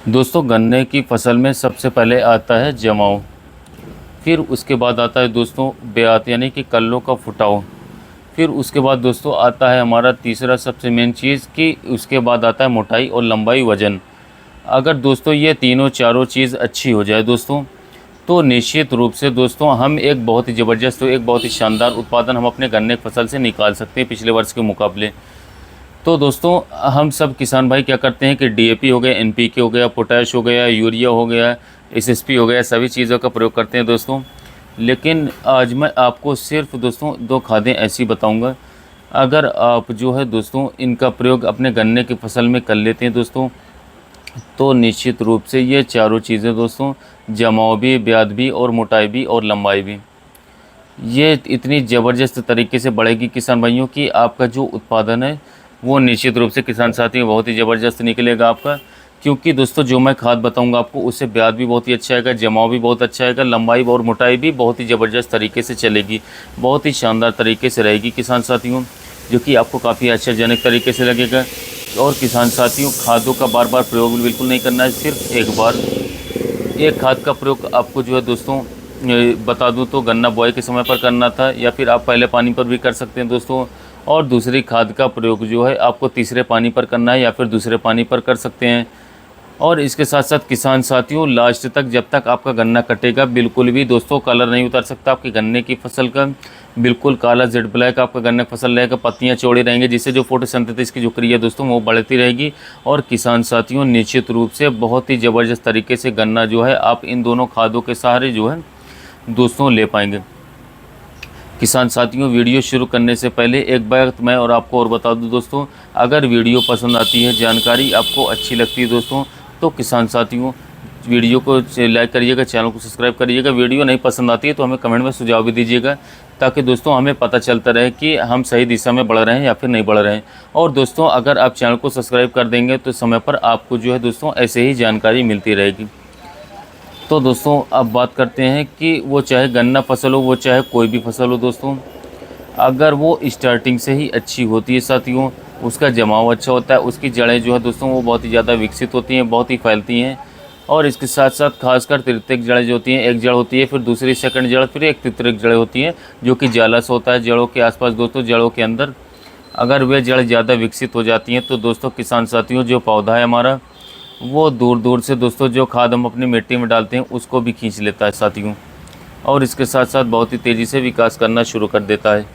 दोस्तों गन्ने की फसल में सबसे पहले आता है जमाव। फिर उसके बाद आता है दोस्तों ब्यात यानी कि कल्लों का फुटाव। फिर उसके बाद दोस्तों आता है हमारा तीसरा सबसे मेन चीज़ कि उसके बाद आता है मोटाई और लंबाई वज़न। अगर दोस्तों ये तीनों चारों चीज़ अच्छी हो जाए दोस्तों, तो निश्चित रूप से दोस्तों हम एक बहुत ही ज़बरदस्त, एक बहुत ही शानदार उत्पादन हम अपने गन्ने की फसल से निकाल सकते हैं पिछले वर्ष के मुकाबले। तो दोस्तों हम सब किसान भाई क्या करते हैं कि डीएपी हो गया, एनपीके हो गया, पोटैश हो गया, यूरिया हो गया, एसएसपी हो गया, सभी चीज़ों का प्रयोग करते हैं दोस्तों। लेकिन आज मैं आपको सिर्फ दोस्तों दो खादें ऐसी बताऊंगा, अगर आप जो है दोस्तों इनका प्रयोग अपने गन्ने की फसल में कर लेते हैं दोस्तों, तो निश्चित रूप से ये चारों चीज़ें दोस्तों, जमाव भी, ब्याज भी और मोटाई भी और लंबाई भी, ये इतनी ज़बरदस्त तरीके से बढ़ेगी किसान भाइयों कि आपका जो उत्पादन है वो निश्चित रूप से किसान साथियों बहुत ही ज़बरदस्त निकलेगा आपका। क्योंकि दोस्तों जो मैं खाद बताऊंगा आपको, उससे ब्याज भी बहुत ही अच्छा आएगा, जमाव भी बहुत अच्छा आएगा, लंबाई और मोटाई भी बहुत ही ज़बरदस्त तरीके से चलेगी, बहुत ही शानदार तरीके से रहेगी किसान साथियों, जो कि आपको काफ़ी आश्चर्यजनक तरीके से लगेगा। और किसान साथियों खादों का बार बार प्रयोग बिल्कुल नहीं करना है, सिर्फ एक बार एक खाद का प्रयोग आपको जो है दोस्तों बता दूं तो गन्ना बुआई के समय पर करना था, या फिर आप पहले पानी पर भी कर सकते हैं दोस्तों। और दूसरी खाद का प्रयोग जो है आपको तीसरे पानी पर करना है या फिर दूसरे पानी पर कर सकते हैं। और इसके साथ साथ किसान साथियों लास्ट तक, जब तक आपका गन्ना कटेगा, बिल्कुल भी दोस्तों कलर नहीं उतर सकता आपकी गन्ने की फसल का, बिल्कुल काला जेड ब्लैक आपका गन्ने की फसल रहेगा, पत्तियां चौड़ी रहेंगी, जिससे जो फोटोसिंथेसिस की जो क्रिया दोस्तों वो बढ़ती रहेगी। और किसान साथियों निश्चित रूप से बहुत ही ज़बरदस्त तरीके से गन्ना जो है आप इन दोनों खादों के सहारे जो है दोस्तों ले पाएंगे। किसान साथियों वीडियो शुरू करने से पहले एक बात मैं और आपको और बता दूं दोस्तों, अगर वीडियो पसंद आती है, जानकारी आपको अच्छी लगती है दोस्तों, तो किसान साथियों वीडियो को लाइक करिएगा, चैनल को सब्सक्राइब करिएगा। वीडियो नहीं पसंद आती है तो हमें कमेंट में सुझाव भी दीजिएगा, ताकि दोस्तों हमें पता चलता रहे कि हम सही दिशा में बढ़ रहे हैं या फिर नहीं बढ़ रहे हैं। और दोस्तों अगर आप चैनल को सब्सक्राइब कर देंगे तो समय पर आपको जो है दोस्तों ऐसे ही जानकारी मिलती रहेगी। तो दोस्तों अब बात करते हैं कि वो चाहे गन्ना फसल हो, वो चाहे कोई भी फसल हो दोस्तों, अगर वो स्टार्टिंग से ही अच्छी होती है साथियों, उसका जमाव अच्छा होता है, उसकी जड़ें जो है दोस्तों वो बहुत ही ज़्यादा विकसित होती हैं, बहुत ही फैलती हैं। और इसके साथ साथ खासकर तृतीयक जड़ें जो होती हैं, एक जड़ होती है, फिर दूसरी सेकंड जड़, फिर एक तृतीयक जड़ें होती हैं, जो कि जालस होता है जड़ों के आसपास दोस्तों, जड़ों के अंदर। अगर वे जड़ ज़्यादा विकसित हो जाती हैं तो दोस्तों किसान साथियों जो पौधा है हमारा, वो दूर दूर से दोस्तों जो खाद हम अपनी मिट्टी में डालते हैं उसको भी खींच लेता है साथियों, और इसके साथ साथ बहुत ही तेज़ी से विकास करना शुरू कर देता है।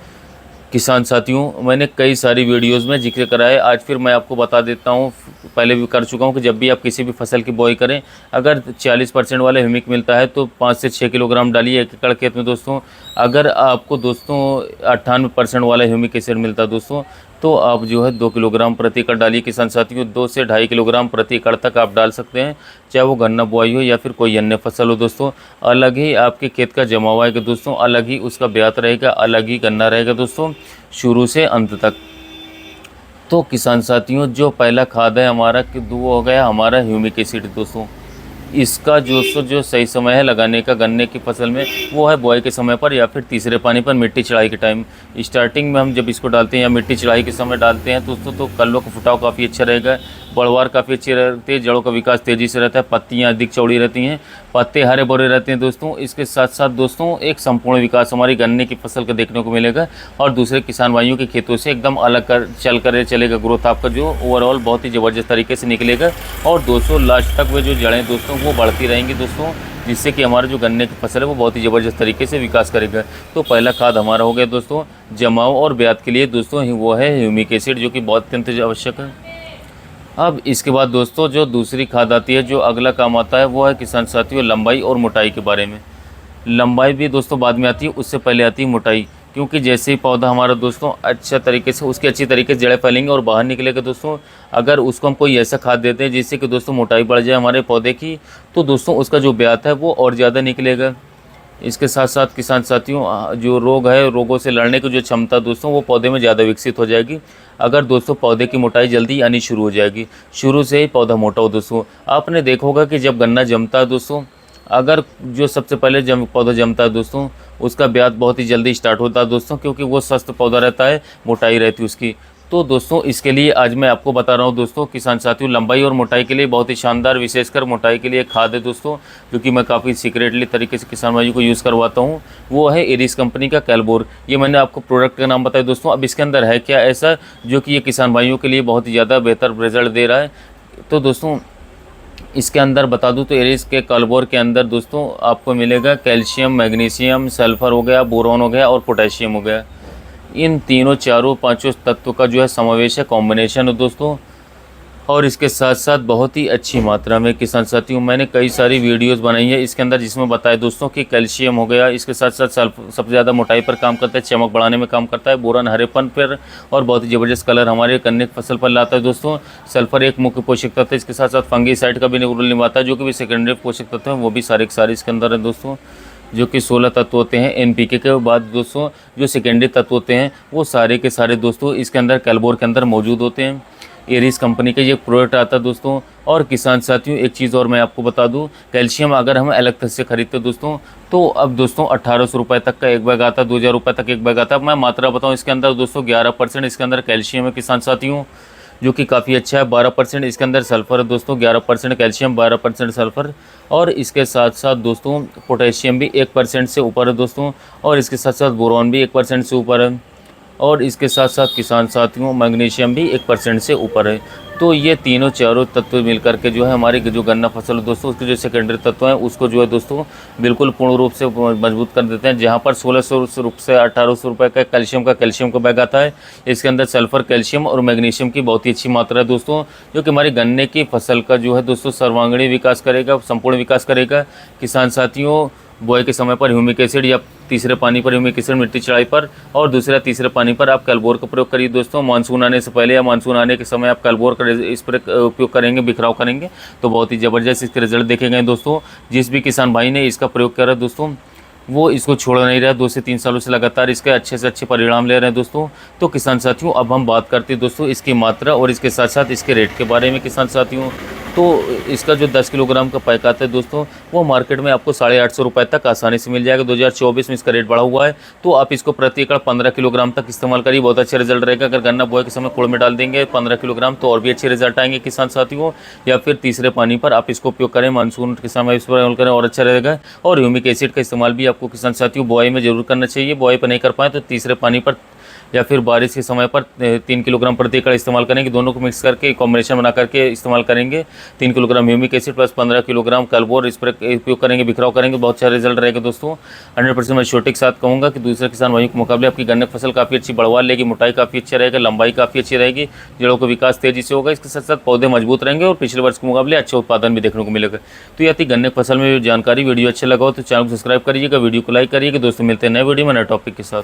किसान साथियों मैंने कई सारी वीडियोस में जिक्र करा है, आज फिर मैं आपको बता देता हूँ, पहले भी कर चुका हूँ कि जब भी आप किसी भी फसल की बुआई करें, अगर 40% वाला ह्यूमिक मिलता है तो 5 से 6 किलोग्राम डालिए 1 एकड़ खेत में दोस्तों। अगर आपको दोस्तों 98% वाला ह्यूमिक एसिड मिलता है दोस्तों, तो आप जो है 2 किलोग्राम प्रति एकड़ डालिए किसान साथियों। 2 से 2.5 किलोग्राम प्रति एकड़ तक आप डाल सकते हैं, चाहे वो गन्ना बुआई हो या फिर कोई अन्य फसल हो दोस्तों। अलग ही आपके खेत का जमाव आएगा दोस्तों, अलग ही उसका ब्यात रहेगा, अलग ही गन्ना रहेगा दोस्तों, शुरू से अंत तक। तो किसान साथियों जो पहला खाद है हमारा कि वो हो गया हमारा ह्यूमिक एसिड दोस्तों। इसका जो सही समय है लगाने का गन्ने की फसल में, वो है बुआई के समय पर या फिर तीसरे पानी पर मिट्टी चढ़ाई के टाइम। स्टार्टिंग में हम जब इसको डालते हैं या मिट्टी चढ़ाई के समय डालते हैं दोस्तों, तो कल्लों का फुटाव काफ़ी अच्छा रहेगा, बढ़वार काफ़ी अच्छी रहती है, जड़ों का विकास तेज़ी से रहता है, पत्तियाँ अधिक चौड़ी रहती हैं, पत्ते हरे भरे रहते हैं दोस्तों। इसके साथ साथ दोस्तों एक संपूर्ण विकास हमारी गन्ने की फसल का देखने को मिलेगा, और दूसरे किसान भाइयों के खेतों से एकदम अलग कर चलेगा ग्रोथ आपका, जो ओवरऑल बहुत ही ज़बरदस्त तरीके से निकलेगा। और दोस्तों लास्ट तक वे जो जड़ें दोस्तों वो बढ़ती रहेंगी दोस्तों, जिससे कि हमारा जो गन्ने की फसल है वो बहुत ही ज़बरदस्त तरीके से विकास करेगा। तो पहला खाद हमारा हो गया दोस्तों जमाव और ब्यात के लिए दोस्तों, वो है ह्यूमिक एसिड, जो कि बहुत अत्यंत आवश्यक है। अब इसके बाद दोस्तों जो दूसरी खाद आती है, जो अगला काम आता है, वो है किसान साथियों लंबाई और मोटाई के बारे में। लंबाई भी दोस्तों बाद में आती है, उससे पहले आती है मोटाई, क्योंकि जैसे ही पौधा हमारा दोस्तों अच्छा तरीके से उसकी अच्छी तरीके से जड़ें फैलेंगे और बाहर निकलेगा दोस्तों, अगर उसको हम कोई ऐसा खाद देते हैं जिससे कि दोस्तों मोटाई बढ़ जाए हमारे पौधे की, तो दोस्तों उसका जो ब्यात है वो और ज़्यादा निकलेगा। इसके साथ साथ किसान साथियों जो रोग है, रोगों से लड़ने की जो क्षमता दोस्तों वो पौधे में ज़्यादा विकसित हो जाएगी। अगर दोस्तों पौधे की मोटाई जल्दी आनी शुरू हो जाएगी, शुरू से ही पौधा मोटा हो दोस्तों। आपने देखा होगा कि जब गन्ना जमता है दोस्तों, अगर जो सबसे पहले पौधा जमता है दोस्तों, उसका ब्यात बहुत ही जल्दी स्टार्ट होता है दोस्तों, क्योंकि वो स्वस्थ पौधा रहता है, मोटाई रहती है उसकी। तो दोस्तों इसके लिए आज मैं आपको बता रहा हूँ दोस्तों किसान साथियों, लंबाई और मोटाई के लिए बहुत ही शानदार, विशेषकर मोटाई के लिए खाद है दोस्तों, जो कि मैं काफ़ी सीक्रेटली तरीके से किसान भाइयों को यूज़ करवाता हूँ। वो है एरिस कंपनी का कैलबोर। ये मैंने आपको प्रोडक्ट का नाम बताया दोस्तों। अब इसके अंदर है क्या ऐसा जो कि ये किसान भाइयों के लिए बहुत ही ज़्यादा बेहतर रिजल्ट दे रहा है। तो दोस्तों इसके अंदर बता दूं तो एरिस के कैलबोर के अंदर दोस्तों आपको मिलेगा कैल्शियम, मैग्नीशियम, सल्फ़र हो गया, बोरॉन हो गया और पोटेशियम हो गया। इन तीनों चारों पांचों तत्वों का जो है समावेश है, कॉम्बिनेशन है दोस्तों। और इसके साथ साथ बहुत ही अच्छी मात्रा में किसान साथियों मैंने कई सारी वीडियोस बनाई है इसके अंदर, जिसमें बताया दोस्तों कि कैल्शियम हो गया, इसके साथ साथ सबसे ज़्यादा मोटाई पर काम करता है, चमक बढ़ाने में काम करता है, बोरॉन हरेपन पर और बहुत ही ज़बरदस्त कलर हमारे गन्ने की फसल पर लाता है दोस्तों। सल्फर एक मुख्य पोषक तत्व है, इसके साथ साथ फंगीसाइड का भी रोल निभाता है, जो कि भी सेकेंडरी पोषक तत्व है, वो भी सारे के सारे इसके अंदर है दोस्तों। जो कि 16 तत्व होते हैं एनपीके के बाद दोस्तों, जो सेकेंडरी तत्व होते हैं वो सारे के सारे दोस्तों इसके अंदर कैलबोर के अंदर मौजूद होते हैं। एरिस कंपनी का ये प्रोडक्ट आता है दोस्तों। और किसान साथियों एक चीज़ और मैं आपको बता दूं, कैल्शियम अगर हम अलग से खरीदते दोस्तों तो अब दोस्तों 1800 रुपये तक का एक बैग आता है, 2000 रुपये तक एक बैग आता है। मैं मात्रा बताऊं इसके अंदर दोस्तों 11% इसके अंदर कैल्शियम है किसान साथियों, जो कि काफ़ी अच्छा है। 12% इसके अंदर सल्फ़र है दोस्तों, 11% कैल्शियम, 12% सल्फ़र। और इसके साथ साथ दोस्तों पोटेशियम भी 1% से ऊपर है दोस्तों, और इसके साथ साथ बोरॉन भी 1% से ऊपर है, और इसके साथ साथ किसान साथियों मैग्नीशियम भी 1% से ऊपर है। तो ये तीनों चारों तत्व मिलकर के जो है हमारी जो गन्ना फसल है दोस्तों, उसके जो सेकेंडरी तत्व हैं उसको जो है दोस्तों बिल्कुल पूर्ण रूप से मजबूत कर देते हैं। जहाँ पर 1600 रुपये से 1800 रुपये का कैल्शियम का बैग आता है, इसके अंदर सल्फर, कैल्शियम और मैग्नीशियम की बहुत ही अच्छी मात्रा है दोस्तों, जो कि हमारी गन्ने की फसल का जो है दोस्तों सर्वांगीण विकास करेगा, संपूर्ण विकास करेगा। किसान साथियों बुआई के समय पर ह्यूमिक एसिड या तीसरे पानी पर ह्यूमिक एसिड मिट्टी चढ़ाई पर और दूसरा तीसरे पानी पर आप कैलबोर का प्रयोग करिए दोस्तों। मानसून आने से पहले या मानसून आने के समय आप कैलबोर का इस पर उपयोग करेंगे, बिखराव करेंगे तो बहुत ही ज़बरदस्त इसके रिजल्ट देखे गए दोस्तों। जिस भी किसान भाई ने इसका प्रयोग करा दोस्तों वो इसको छोड़ नहीं रहा, 2 से 3 सालों से लगातार इसके अच्छे से अच्छे परिणाम ले रहे हैं दोस्तों। तो किसान साथियों अब हम बात करते हैं दोस्तों इसकी मात्रा और इसके साथ साथ इसके रेट के बारे में किसान साथियों। तो इसका जो 10 किलोग्राम का पैक आता है दोस्तों वो मार्केट में आपको 850 रुपये तक आसानी से मिल जाएगा। 2024 में इसका रेट बढ़ा हुआ है, तो आप इसको प्रति एकड़ 15 किलोग्राम तक इस्तेमाल करिए, बहुत अच्छा रिजल्ट रहेगा। अगर गन्ना बोए के समय कुड़ में डाल देंगे 15 किलोग्राम तो और भी अच्छे रिजल्ट आएंगे किसान साथियों। या फिर तीसरे पानी पर आप इसको उपयोग करें, मानसून के समय इस पर अमल करें और अच्छा रहेगा। और ह्यूमिक एसिड का इस्तेमाल भी आपको किसान साथियों बुआई में जरूर करना चाहिए। बुआई पर नहीं कर पाए तो तीसरे पानी पर या फिर बारिश के समय पर 3 किलोग्राम प्रति एकड़ इस्तेमाल करेंगे। दोनों को मिक्स करके कॉम्बिनेशन बना करके इस्तेमाल करेंगे। 3 kilogram humic acid plus 15 kilogram Calbor इस पर उपयोग करेंगे, बिखराव करेंगे, बहुत अच्छा रिजल्ट रहेगा दोस्तों। 100% मैं श्योरिटी के साथ कहूँगा कि दूसरे किसान भाइयों के मुकाबले आपकी गन्ने फसल काफ़ी अच्छी बढ़वा लेगी, मोटाई काफ़ी अच्छा रहेगा, लंबाई काफ़ी अच्छी रहेगी, जड़ों का विकास तेजी से होगा, इसके साथ साथ पौधे मजबूत रहेंगे और पिछले वर्ष के मुकाबले अच्छा उत्पादन भी देखने को मिलेगा। तो यह थी गन्ने फसल में जानकारी। वीडियो अच्छा लगा हो तो चैनल को सब्सक्राइब करिएगा, वीडियो को लाइक करिएगा दोस्तों। मिलते हैं नए वीडियो में नए टॉपिक के साथ।